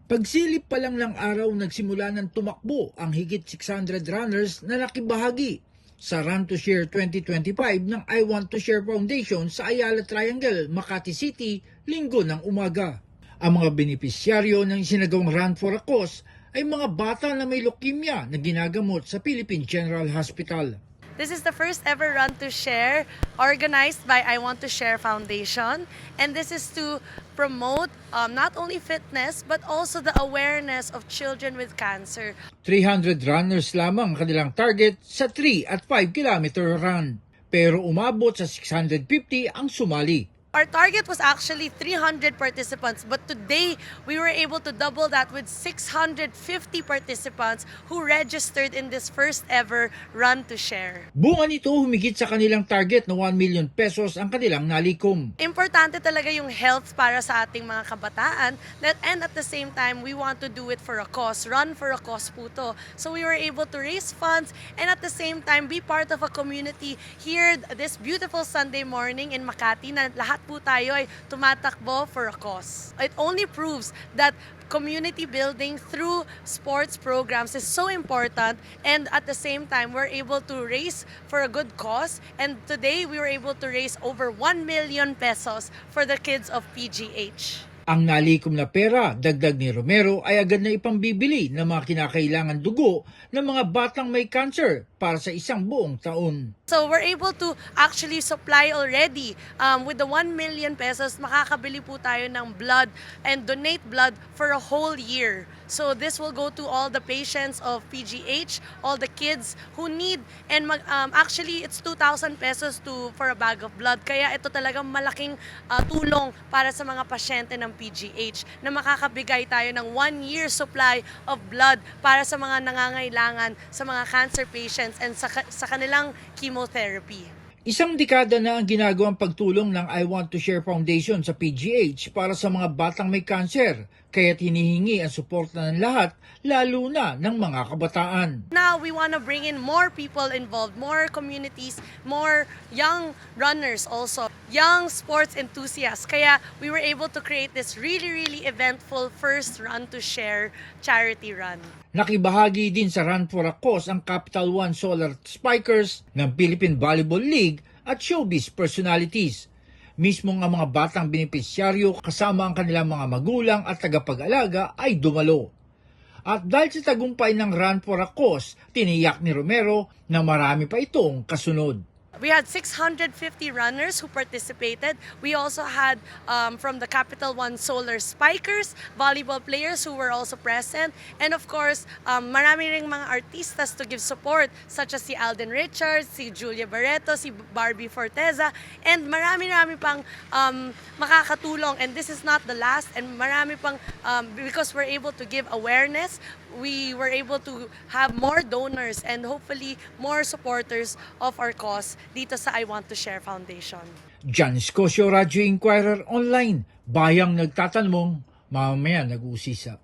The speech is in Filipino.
Pagsilip pa lang ng araw, nagsimula ng tumakbo ang higit 600 runners na nakibahagi sa Run to Share 2025 ng I Want to Share Foundation sa Ayala Triangle, Makati City, linggo ng umaga. Ang mga benepisyaryo ng sinagawang Run for a Cause ay mga bata na may leukemia na ginagamot sa Philippine General Hospital. This is the first ever Run to Share organized by I Want to Share Foundation, and this is to promote not only fitness but also the awareness of children with cancer. 300 runners lamang ang kanilang target sa 3 at 5 kilometer run, pero umabot sa 650 ang sumali. Our target was actually 300 participants, but today we were able to double that with 650 participants who registered in this first ever Run to Share. Bunga nito, humigit sa kanilang target na 1 million pesos ang kanilang nalikom. Importante talaga yung health para sa ating mga kabataan, and at the same time, we want to do it for a cause. Run for a cause po to. So we were able to raise funds and at the same time be part of a community here this beautiful Sunday morning in Makati na lahat po tayo ay tumatakbo for a cause. It only proves that community building through sports programs is so important, and at the same time we're able to raise for a good cause, and today we were able to raise over 1 million pesos for the kids of PGH. Ang nalikom na pera, dagdag ni Romero, ay agad na ipambibili ng mga kinakailangan dugo ng mga batang may cancer para sa isang buong taon. So we're able to actually supply already with the 1 million pesos, makakabili po tayo ng blood and donate blood for a whole year. So this will go to all the patients of PGH, all the kids who need, and actually it's 2,000 pesos for a bag of blood. Kaya ito talagang malaking tulong para sa mga pasyente ng PGH na makakabigay tayo ng 1 year supply of blood para sa mga nangangailangan, sa mga cancer patients and sa kanilang chemotherapy. Isang dekada na ang ginagawang pagtulong ng I Want to Share Foundation sa PGH para sa mga batang may cancer, kaya't hinihingi ang suporta ng lahat, lalo na ng mga kabataan. Now we want to bring in more people involved, more communities, more young runners also, young sports enthusiasts. Kaya we were able to create this really eventful first Run to Share charity run. Nakibahagi din sa Run for a Cause ang Capital One Solar Spikers ng Philippine Volleyball League at showbiz personalities. Mismong ang mga batang benepisyaryo kasama ang kanilang mga magulang at tagapag-alaga ay dumalo. At dahil sa tagumpay ng Run for a Cause, tiniyak ni Romero na marami pa itong kasunod. We had 650 runners who participated. We also had from the Capital One Solar Spikers, volleyball players who were also present. And of course, marami ring mga artistas to give support, such as si Alden Richards, si Julia Barreto, si Barbie Forteza, and marami pang makakatulong. And this is not the last, and marami pang, because we're able to give awareness, we were able to have more donors and hopefully more supporters of our cause dito sa I Want to Share Foundation. John Scosio, Radyo Inquirer Online, bayang nagtatanong, mamaya nag-uusisa.